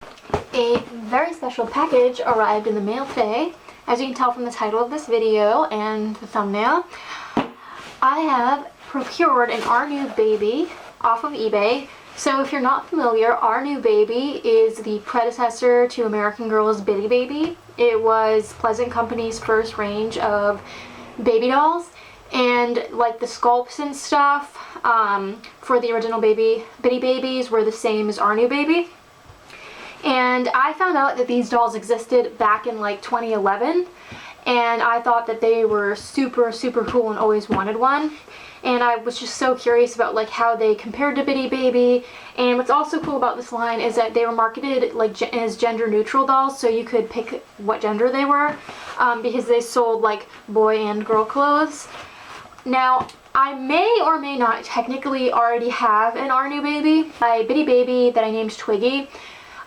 A very special package arrived in the mail today. As you can tell from the title of this video and the thumbnail, I have procured an Our New Baby off of eBay. So if you're not familiar, Our New Baby is the predecessor to American Girl's Bitty Baby. It was Pleasant Company's first range of baby dolls, and like the sculpts and stuff for the original Bitty Babies were the same as Our New Baby. And I found out that these dolls existed back in like 2011, and I thought that they were super cool and always wanted one. And I was just so curious about like how they compared to Bitty Baby. And what's also cool about this line is that they were marketed like as gender neutral dolls, so you could pick what gender they were, because they sold like boy and girl clothes. Now, I may or may not technically already have an Our New Baby, my Bitty Baby that I named Twiggy.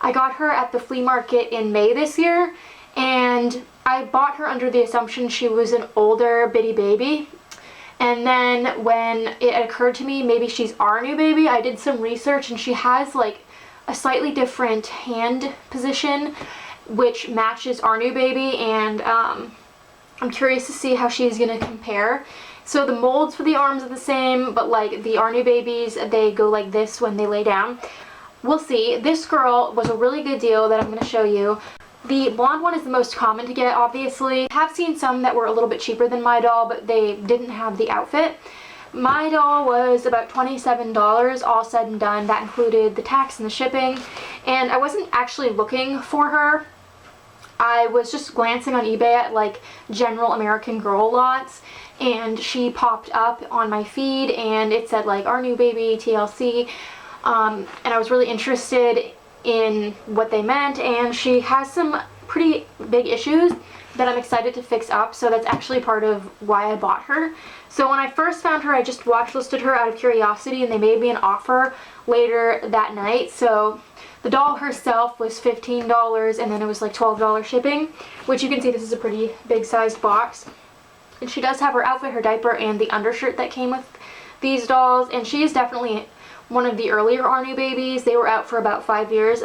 I got her at the flea market in May this year, and I bought her under the assumption she was an older Bitty Baby. And then when it occurred to me maybe she's Our New Baby, I did some research, and she has like a slightly different hand position which matches Our New Baby, and I'm curious to see how she's gonna compare. So the molds for the arms are the same, but like the Our New Babies, they go like this when they lay down. We'll see. This girl was a really good deal that I'm going to show you. The blonde one is the most common to get, obviously. I have seen some that were a little bit cheaper than my doll, but they didn't have the outfit. My doll was about $27 all said and done. That included the tax and the shipping. And I wasn't actually looking for her. I was just glancing on eBay at like general American Girl lots, and she popped up on my feed, and it said like Our New Baby TLC. And I was really interested in what they meant, and she has some pretty big issues that I'm excited to fix up, so that's actually part of why I bought her. So when I first found her, I just watch listed her out of curiosity, and they made me an offer later that night. So the doll herself was $15, and then it was like $12 shipping, which you can see this is a pretty big sized box. And she does have her outfit, her diaper, and the undershirt that came with these dolls, and she is definitely one of the earlier Our New Babies. They were out for about 5 years.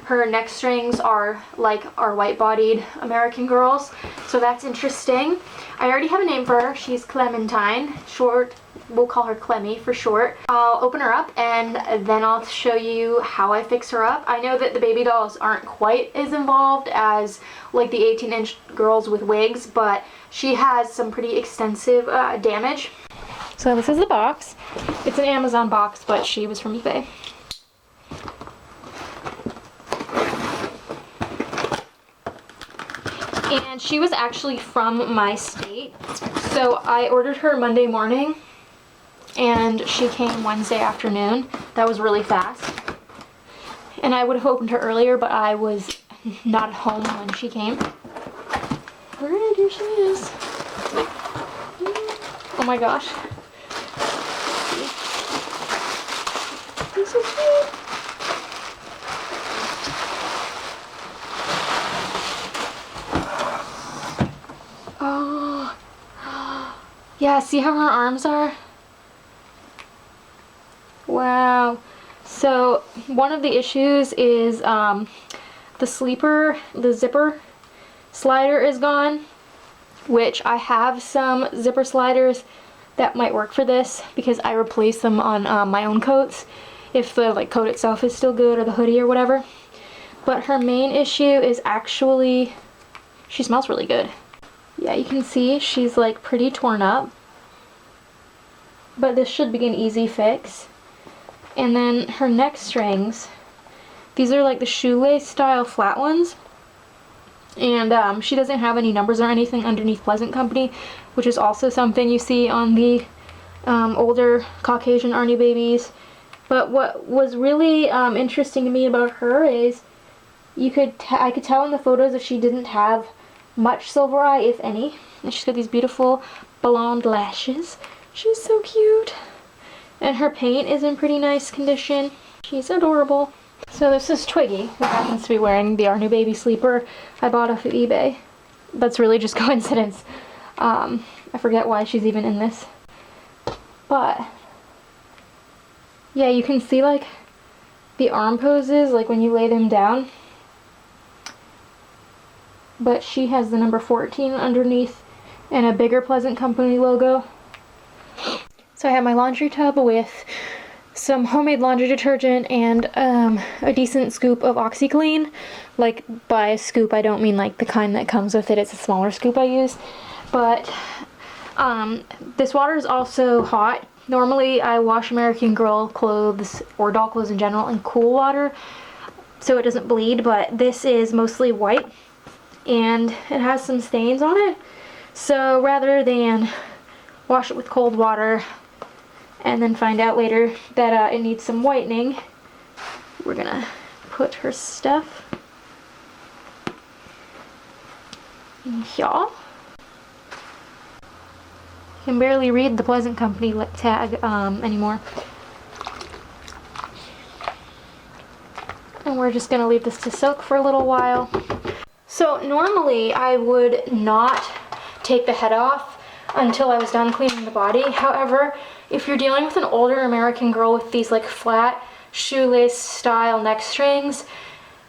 Her neck strings are like our white-bodied American Girls, so that's interesting. I already have a name for her. She's Clementine. Short, we'll call her Clemmy for short. I'll open her up, and then I'll show you how I fix her up. I know that the baby dolls aren't quite as involved as like the 18-inch girls with wigs, but she has some pretty extensive damage. So this is the box. It's an Amazon box, but she was from eBay. And she was actually from my state. So I ordered her Monday morning, and she came Wednesday afternoon. That was really fast. And I would have opened her earlier, but I was not at home when she came. Alright, here she is. Oh my gosh. So cute. Oh, yeah, see how her arms are? Wow. So one of the issues is the zipper slider is gone, which I have some zipper sliders that might work for this because I replaced them on my own coats, if the like coat itself is still good, or the hoodie or whatever. But her main issue is actually, she smells really good. Yeah, you can see she's like pretty torn up, but this should be an easy fix. And then her neck strings, these are like the shoelace style flat ones, and she doesn't have any numbers or anything underneath Pleasant Company, which is also something you see on the older Caucasian Our New Babies. But what was really interesting to me about her is I could tell in the photos that she didn't have much silver eye, if any. And she's got these beautiful blonde lashes. She's so cute. And her paint is in pretty nice condition. She's adorable. So this is Twiggy, who happens to be wearing the Our New Baby sleeper I bought off of eBay. That's really just coincidence. I forget why she's even in this. But yeah, you can see like the arm poses, like when you lay them down. But she has the number 14 underneath and a bigger Pleasant Company logo. So I have my laundry tub with some homemade laundry detergent and a decent scoop of OxyClean. Like, by a scoop I don't mean like the kind that comes with it, it's a smaller scoop I use. But this water is also hot. Normally I wash American Girl clothes or doll clothes in general in cool water so it doesn't bleed, but this is mostly white and it has some stains on it. So rather than wash it with cold water and then find out later that it needs some whitening, we're gonna put her stuff in here. I can barely read the Pleasant Company tag anymore. And we're just gonna leave this to soak for a little while. So normally I would not take the head off until I was done cleaning the body. However, if you're dealing with an older American Girl with these like flat shoelace style neck strings,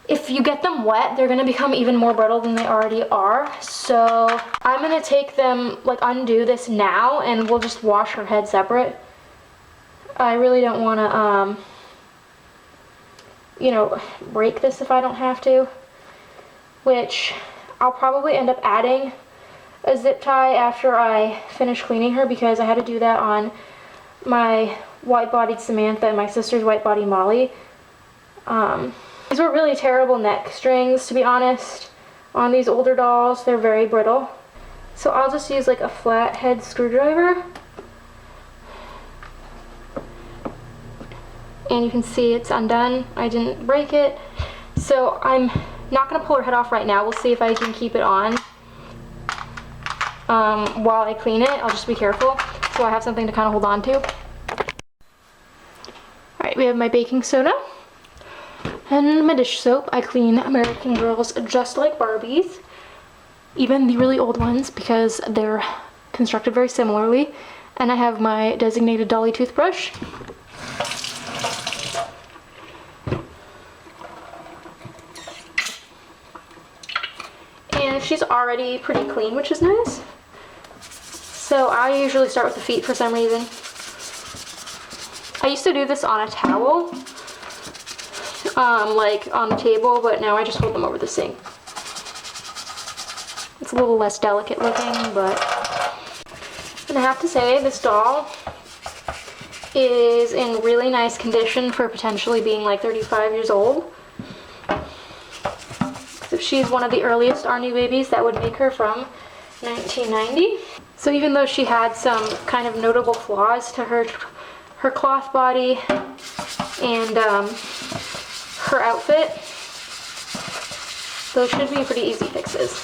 if you get them wet, they're gonna become even more brittle than they already are. So I'm gonna take them, like undo this now, and we'll just wash her head separate. I really don't wanna, you know, break this if I don't have to, which I'll probably end up adding a zip tie after I finish cleaning her, because I had to do that on my white-bodied Samantha and my sister's white-bodied Molly. These were really terrible neck strings, to be honest, on these older dolls. They're very brittle. So I'll just use like a flathead screwdriver. And you can see it's undone. I didn't break it. So I'm not going to pull her head off right now. We'll see if I can keep it on while I clean it. I'll just be careful so I have something to kind of hold on to. Alright, we have my baking soda and my dish soap. I clean American Girls just like Barbies, even the really old ones, because they're constructed very similarly. And I have my designated Dolly toothbrush. And she's already pretty clean, which is nice. So I usually start with the feet for some reason. I used to do this on a towel, like on the table, but now I just hold them over the sink. It's a little less delicate looking, but... And I have to say, this doll is in really nice condition for potentially being like 35 years old. So she's one of the earliest Our New Babies, that would make her from 1990. So even though she had some kind of notable flaws to her cloth body and her outfit, those should be pretty easy fixes.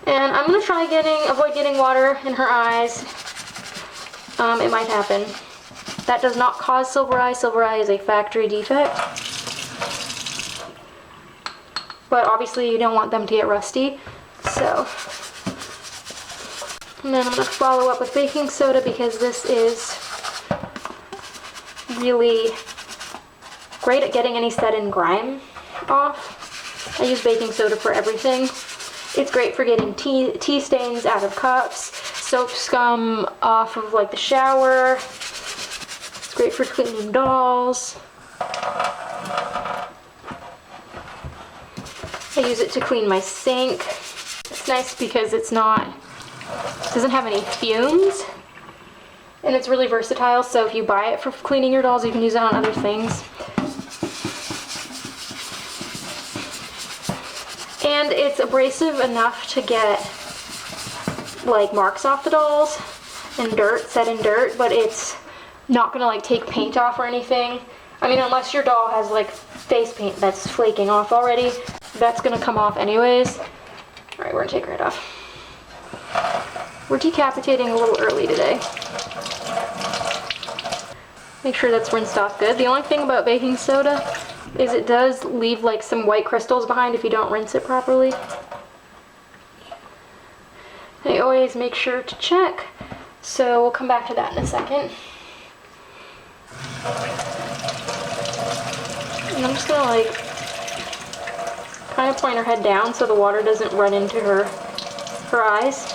And I'm gonna try avoid getting water in her eyes. It might happen. That does not cause silver eye. Silver eye is a factory defect. But obviously you don't want them to get rusty. So, and then I'm going to follow up with baking soda, because this is really great at getting any set and grime off. I use baking soda for everything. It's great for getting tea stains out of cups, soap scum off of like the shower. It's great for cleaning dolls. I use it to clean my sink. It's nice because it doesn't have any fumes, and it's really versatile, so if you buy it for cleaning your dolls, you can use it on other things. And it's abrasive enough to get like marks off the dolls and dirt, set in dirt, but it's not gonna like take paint off or anything. I mean, unless your doll has like face paint that's flaking off already, that's gonna come off anyways. Alright, we're gonna take her head off. We're decapitating a little early today. Make sure that's rinsed off good. The only thing about baking soda is it does leave like some white crystals behind if you don't rinse it properly. I always make sure to check, so we'll come back to that in a second. And I'm just gonna like kind of point her head down so the water doesn't run into her eyes.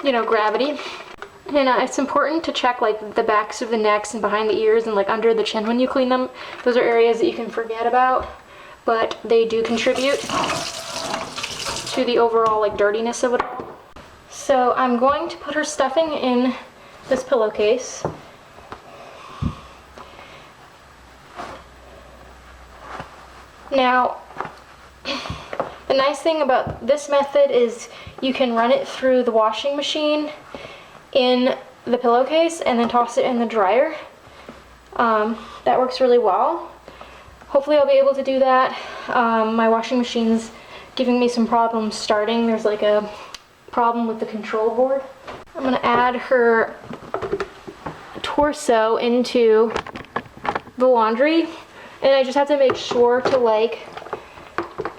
You know, gravity. And it's important to check like the backs of the necks and behind the ears and like under the chin when you clean them. Those are areas that you can forget about, but they do contribute to the overall like dirtiness of it all. So I'm going to put her stuffing in this pillowcase. Now, the nice thing about this method is you can run it through the washing machine in the pillowcase and then toss it in the dryer. That works really well. Hopefully I'll be able to do that. My washing machine's giving me some problems starting. There's like a problem with the control board. I'm gonna add her torso into the laundry, and I just have to make sure to like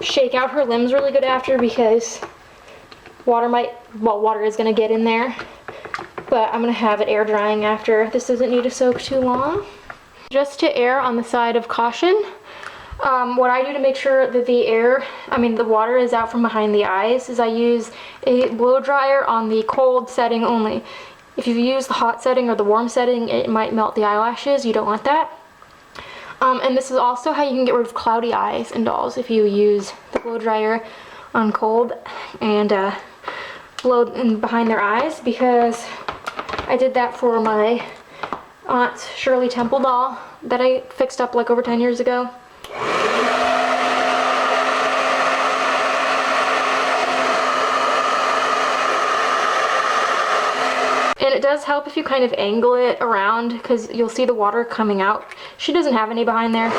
shake out her limbs really good after, because water is gonna get in there. But I'm gonna have it air drying after. This doesn't need to soak too long. Just to err on the side of caution, what I do to make sure that the water is out from behind the eyes is I use a blow dryer on the cold setting only. If you use the hot setting or the warm setting, it might melt the eyelashes. You don't want that. And this is also how you can get rid of cloudy eyes in dolls, if you use the blow dryer on cold and blow in behind their eyes, because I did that for my Aunt Shirley Temple doll that I fixed up like over 10 years ago. And it does help if you kind of angle it around, because you'll see the water coming out. She doesn't have any behind there.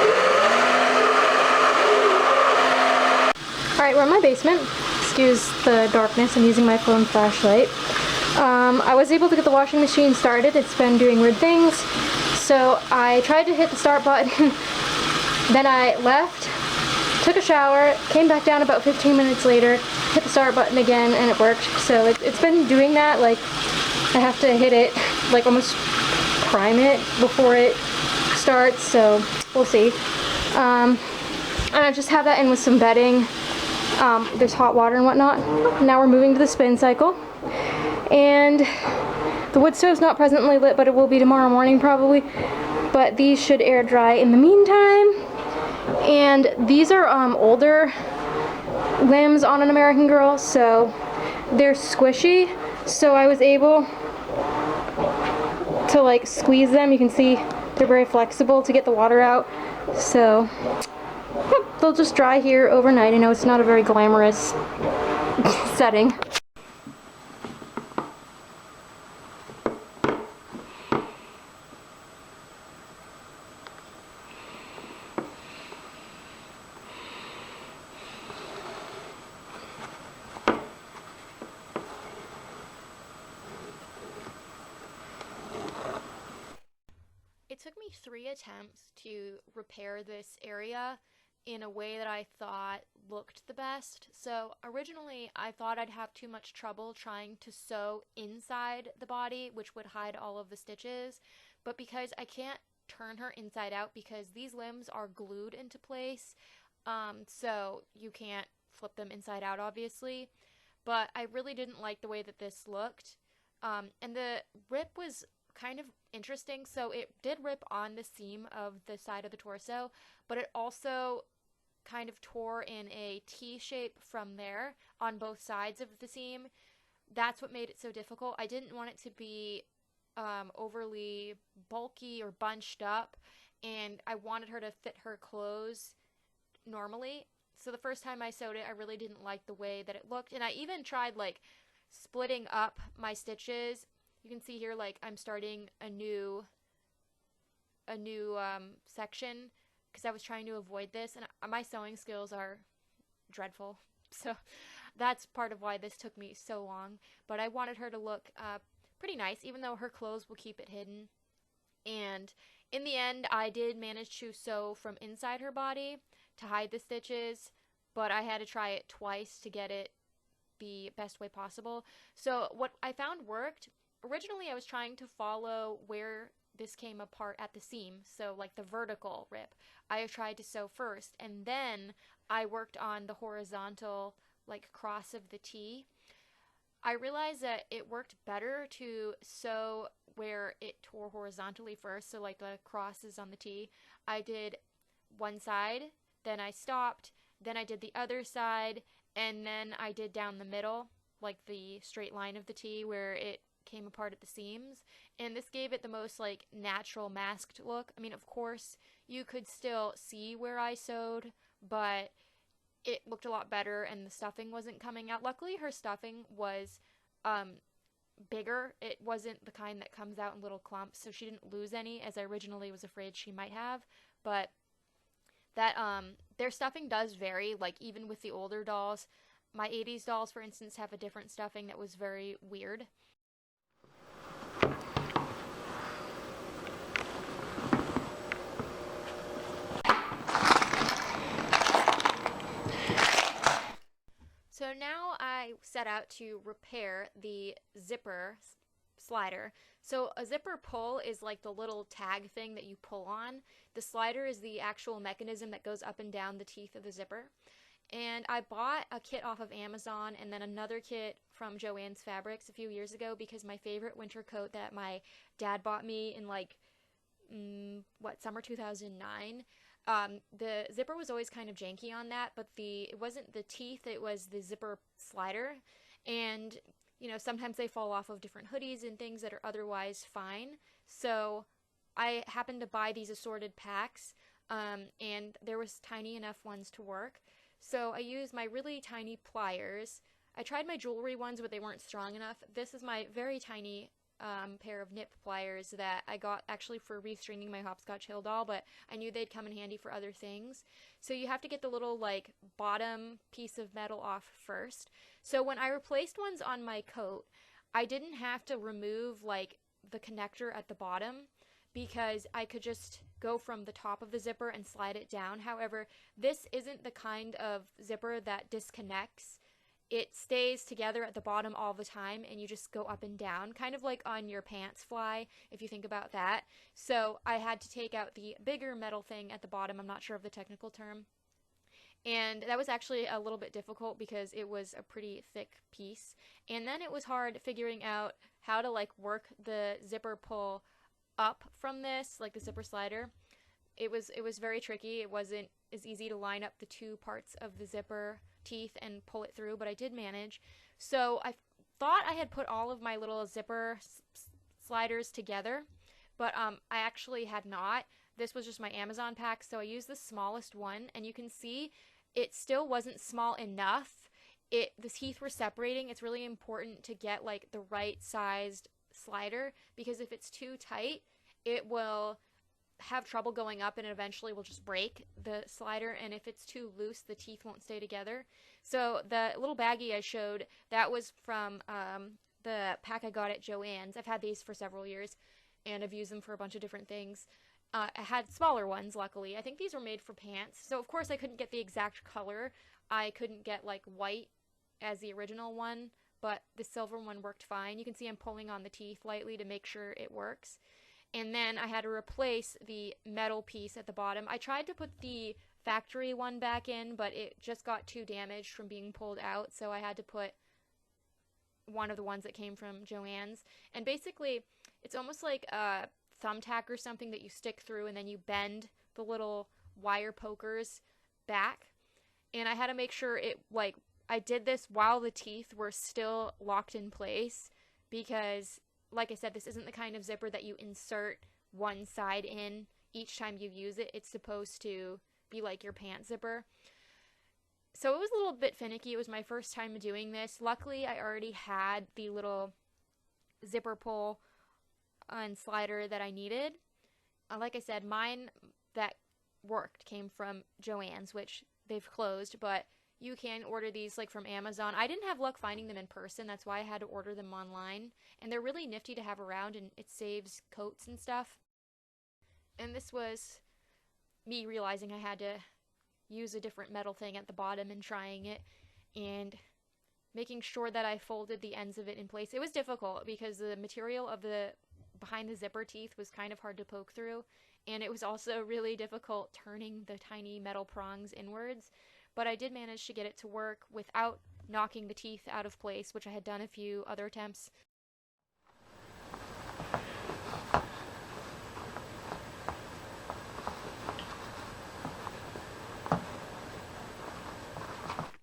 Alright, we're in my basement. Excuse the darkness, I'm using my phone flashlight. I was able to get the washing machine started. It's been doing weird things. So I tried to hit the start button, then I left, took a shower, came back down about 15 minutes later, hit the start button again, and it worked. So it's been doing that. Like, I have to hit it, like almost prime it before it starts, so we'll see. And I just have that in with some bedding. There's hot water and whatnot. Now we're moving to the spin cycle. And the wood stove's not presently lit, but it will be tomorrow morning probably. But these should air dry in the meantime. And these are older limbs on an American Girl, so they're squishy. So I was able to like squeeze them. You can see they're very flexible to get the water out. So they'll just dry here overnight. I know it's not a very glamorous setting. It took me 3 attempts to repair this area in a way that I thought looked the best. So originally I thought I'd have too much trouble trying to sew inside the body, which would hide all of the stitches. But because I can't turn her inside out because these limbs are glued into place, so you can't flip them inside out obviously. But I really didn't like the way that this looked. And the rip was kind of interesting. So it did rip on the seam of the side of the torso, but it also kind of tore in a T shape from there on both sides of the seam. That's what made it so difficult. I didn't want it to be overly bulky or bunched up, and I wanted her to fit her clothes normally. So the first time I sewed it, I really didn't like the way that it looked, and I even tried like splitting up my stitches. You can see here, like, I'm starting a new section because I was trying to avoid this, and my sewing skills are dreadful. So that's part of why this took me so long. But I wanted her to look pretty nice, even though her clothes will keep it hidden. And in the end, I did manage to sew from inside her body to hide the stitches, but I had to try it twice to get it the best way possible. So what I found worked originally I was trying to follow where this came apart at the seam, so like the vertical rip. I tried to sew first, and then I worked on the horizontal like cross of the T. I realized that it worked better to sew where it tore horizontally first, so like the crosses on the T. I did one side, then I stopped, then I did the other side, and then I did down the middle, like the straight line of the T where it came apart at the seams, and this gave it the most like natural masked look. I mean, of course, you could still see where I sewed, but it looked a lot better and the stuffing wasn't coming out. Luckily, her stuffing was bigger. It wasn't the kind that comes out in little clumps, so she didn't lose any, as I originally was afraid she might have. But that their stuffing does vary, like even with the older dolls. My 80s dolls, for instance, have a different stuffing that was very weird. So now I set out to repair the zipper slider. So a zipper pull is like the little tag thing that you pull on. The slider is the actual mechanism that goes up and down the teeth of the zipper. And I bought a kit off of Amazon and then another kit from Joann's Fabrics a few years ago because my favorite winter coat that my dad bought me in like, summer 2009, the zipper was always kind of janky on that, but it wasn't the teeth, it was the zipper slider. And, you know, sometimes they fall off of different hoodies and things that are otherwise fine. So I happened to buy these assorted packs, and there was tiny enough ones to work. So I used my really tiny pliers. I tried my jewelry ones, but they weren't strong enough. This is my very tiny pair of nip pliers that I got actually for restringing my Hopscotch Hill doll, but I knew they'd come in handy for other things. So you have to get the little like bottom piece of metal off first. So when I replaced ones on my coat, I didn't have to remove like the connector at the bottom because I could just go from the top of the zipper and slide it down. However, this isn't the kind of zipper that disconnects. It stays together at the bottom all the time and you just go up and down, kind of like on your pants fly, if you think about that. So I had to take out the bigger metal thing at the bottom. I'm not sure of the technical term. And that was actually a little bit difficult because it was a pretty thick piece. And then it was hard figuring out how to like work the zipper pull up from this, like the zipper slider. It was very tricky. It wasn't as easy to line up the two parts of the zipper teeth and pull it through, but I did manage. So I thought I had put all of my little zipper sliders together, but I actually had not. This was just my Amazon pack, so I used the smallest one, and you can see it still wasn't small enough. The teeth were separating. It's really important to get like the right sized slider because if it's too tight, it will have trouble going up and it eventually will just break the slider, and if it's too loose the teeth won't stay together. So the little baggie I showed, that was from the pack I got at Joann's. I've had these for several years and I've used them for a bunch of different things. I had smaller ones, luckily. I think these were made for pants, so of course I couldn't get the exact color. I couldn't get like white as the original one, but the silver one worked fine. You can see I'm pulling on the teeth lightly to make sure it works. And then I had to replace the metal piece at the bottom. I tried to put the factory one back in, but it just got too damaged from being pulled out, so I had to put one of the ones that came from Joann's. And basically, it's almost like a thumbtack or something that you stick through and then you bend the little wire pokers back. And I had to make sure I did this while the teeth were still locked in place because, like I said, this isn't the kind of zipper that you insert one side in each time you use it. It's supposed to be like your pant zipper. So it was a little bit finicky. It was my first time doing this. Luckily, I already had the little zipper pull and slider that I needed. Like I said, mine that worked came from Joann's, which they've closed, but you can order these like from Amazon. I didn't have luck finding them in person. That's why I had to order them online. And they're really nifty to have around and it saves coats and stuff. And this was me realizing I had to use a different metal thing at the bottom and trying it. And making sure that I folded the ends of it in place. It was difficult because the material of the behind the zipper teeth was kind of hard to poke through, and it was also really difficult turning the tiny metal prongs inwards, but I did manage to get it to work without knocking the teeth out of place, which I had done a few other attempts.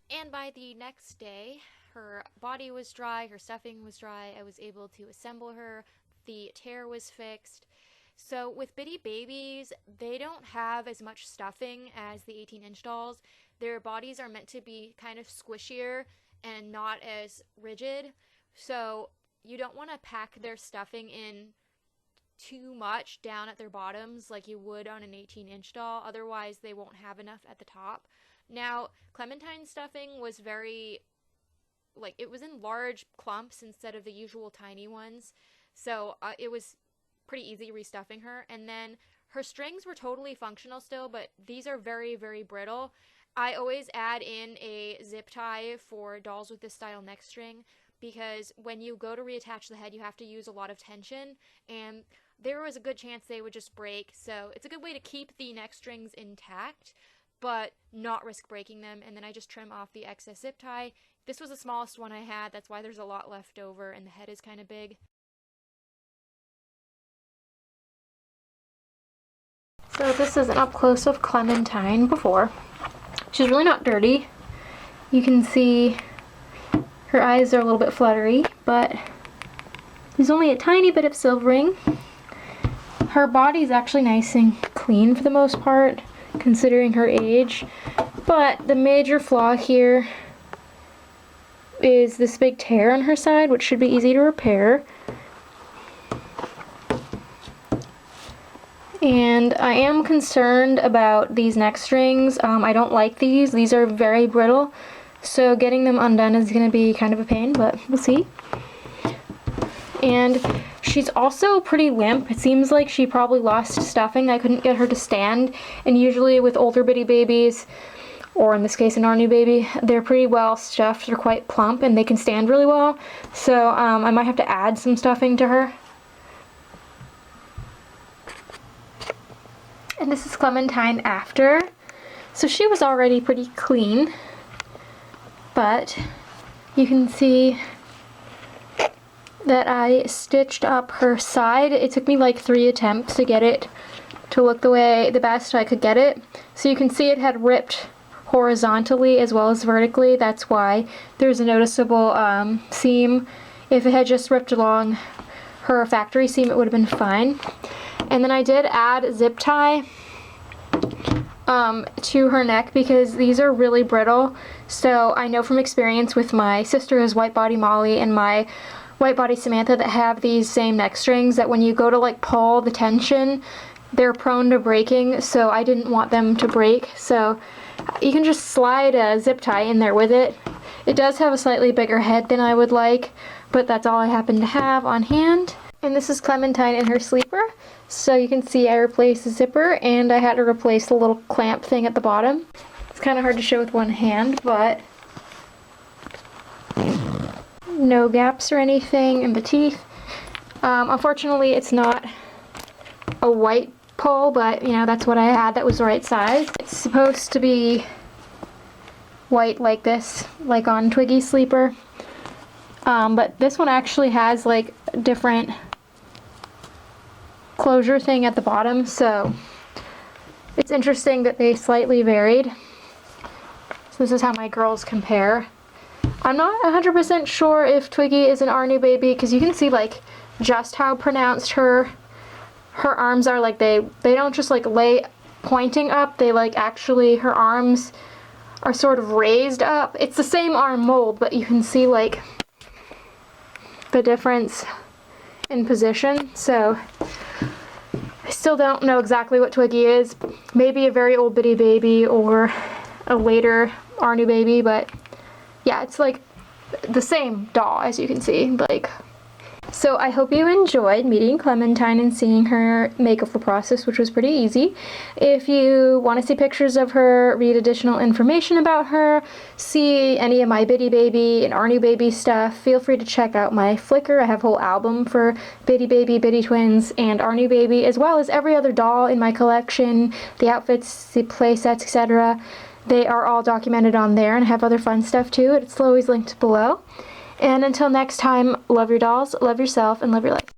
And by the next day, her body was dry, her stuffing was dry, I was able to assemble her, the tear was fixed. So with Bitty Babies, they don't have as much stuffing as the 18-inch dolls. Their bodies are meant to be kind of squishier and not as rigid. So you don't want to pack their stuffing in too much down at their bottoms like you would on an 18-inch doll. Otherwise, they won't have enough at the top. Now, Clementine's stuffing was very, like, it was in large clumps instead of the usual tiny ones. So it was pretty easy restuffing her. And then her strings were totally functional still, but these are very, very brittle. I always add in a zip tie for dolls with this style neck string, because when you go to reattach the head, you have to use a lot of tension, and there was a good chance they would just break. So it's a good way to keep the neck strings intact, but not risk breaking them. And then I just trim off the excess zip tie. This was the smallest one I had, that's why there's a lot left over, and the head is kind of big. So this is an up close of Clementine before. She's really not dirty. You can see her eyes are a little bit fluttery, but there's only a tiny bit of silvering. Her body's actually nice and clean for the most part, considering her age. But the major flaw here is this big tear on her side, which should be easy to repair. And I am concerned about these neck strings. I don't like these. These are very brittle, so getting them undone is going to be kind of a pain, but we'll see. And she's also pretty limp. It seems like she probably lost stuffing. I couldn't get her to stand, and usually with older Bitty Babies, or in this case an Arnu baby, they're pretty well stuffed. They're quite plump and they can stand really well, so I might have to add some stuffing to her. And this is Clementine after. So she was already pretty clean, but you can see that I stitched up her side. It took me like 3 attempts to get it to look the best I could get it. So you can see it had ripped horizontally as well as vertically. That's why there's a noticeable seam. If it had just ripped along her factory seam, it would have been fine. And then I did add zip tie to her neck because these are really brittle. So I know from experience with my sister's White Body Molly and my White Body Samantha that have these same neck strings that when you go to like pull the tension, they're prone to breaking. So I didn't want them to break. So you can just slide a zip tie in there with it. It does have a slightly bigger head than I would like, but that's all I happen to have on hand. And this is Clementine in her sleeper. So you can see I replaced the zipper and I had to replace the little clamp thing at the bottom. It's kind of hard to show with one hand, but no gaps or anything in the teeth. Unfortunately, it's not a white pull, but you know, that's what I had that was the right size. It's supposed to be white like this, like on Twiggy's sleeper. But this one actually has like different closure thing at the bottom, so it's interesting that they slightly varied. So this is how my girls compare. I'm not 100% sure if Twiggy is an Arnu baby because you can see like just how pronounced her arms are. Like they don't just like lay pointing up, they like actually her arms are sort of raised up. It's the same arm mold, but you can see like the difference in position. So I still don't know exactly what Twiggy is. Maybe a very old Bitty Baby or a later Arnu baby, but yeah, it's like the same doll as you can see. Like, So I hope you enjoyed meeting Clementine and seeing her makeover process, which was pretty easy. If you want to see pictures of her, read additional information about her, see any of my Biddy Baby and Our New Baby stuff, feel free to check out my Flickr. I have a whole album for Biddy Baby, Biddy Twins, and Our New Baby, as well as every other doll in my collection, the outfits, the play sets, etc. They are all documented on there, and I have other fun stuff too. It's always linked below. And until next time, love your dolls, love yourself, and love your life.